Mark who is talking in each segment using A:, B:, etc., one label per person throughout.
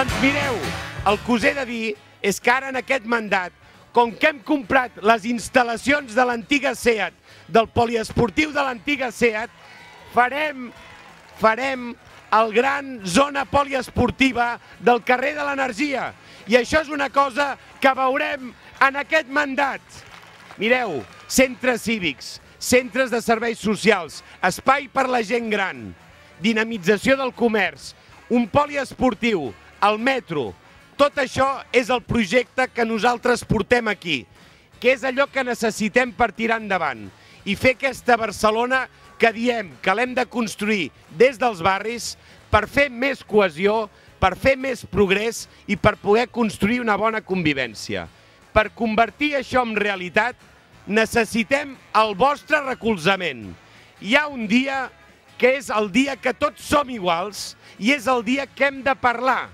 A: Doncs mireu, el que us he de dir és que ara en aquest mandat, com que hem comprat les instal·lacions de l'antiga SEAT, del poliesportiu de l'antiga SEAT, farem el gran zona poliesportiva del carrer de l'Energia. I això és una cosa que veurem en aquest mandat. Mireu, centres cívics, centres de serveis socials, espai per la gent gran, dinamització del comerç, un poliesportiu, el metro. Tot això és el projecte que nosaltres portem aquí, que és allò que necessitem per tirar endavant i fer aquesta Barcelona que diem que l'hem de construir des dels barris per fer més cohesió, per fer més progrés i per poder construir una bona convivència. Per convertir això en realitat necessitem el vostre recolzament. Hi ha un dia que és el dia que tots som iguals i és el dia que hem de parlar.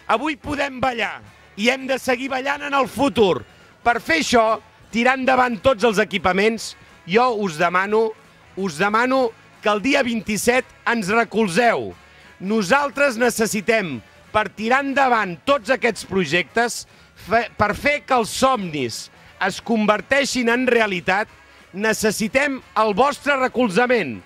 A: Avui podem ballar i hem de seguir ballant en el futur. Per fer això, tirar endavant tots els equipaments, jo us demano que el dia 27 ens recolzeu. Nosaltres necessitem, per tirar endavant tots aquests projectes, per fer que els somnis es converteixin en realitat, necessitem el vostre recolzament.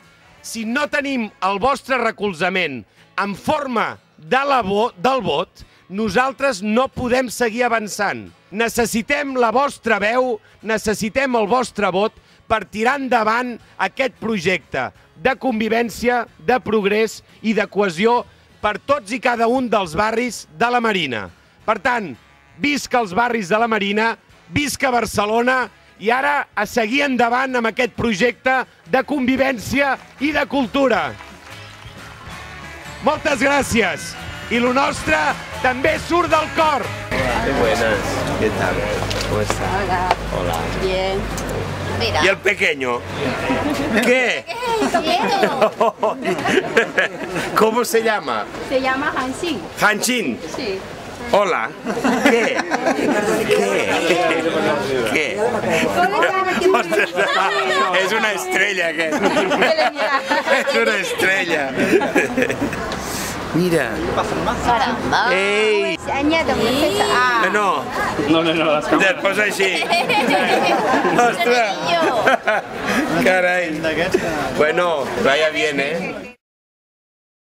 A: Si no tenim el vostre recolzament en forma del vot, nosaltres no podem seguir avançant. Necessitem la vostra veu, necessitem el vostre vot per tirar endavant aquest projecte de convivència, de progrés i de cohesió per tots i cada un dels barris de la Marina. Per tant, visca els barris de la Marina, visca Barcelona i ara a seguir endavant amb aquest projecte de convivència i de cultura. Moltes gràcies. Y lo nostre també surt del cor.
B: Qué buenas, ¿qué tal? ¿Cómo está?
C: Hola.
B: Hola.
C: Bien. Mira.
A: ¿Y el pequeño? ¿Qué? ¿Cómo se llama?
C: Se llama Hanxin.
A: Hanxin.
C: Sí.
A: Hola. ¿Qué? ¿Qué? Ostres, és una estrella, aquest. És una estrella. Mira.
C: Caramba.
A: Ei.
C: Añade una pieza. Ah.
A: No. Després així. Ostres. Carai. Bueno, vaya bien,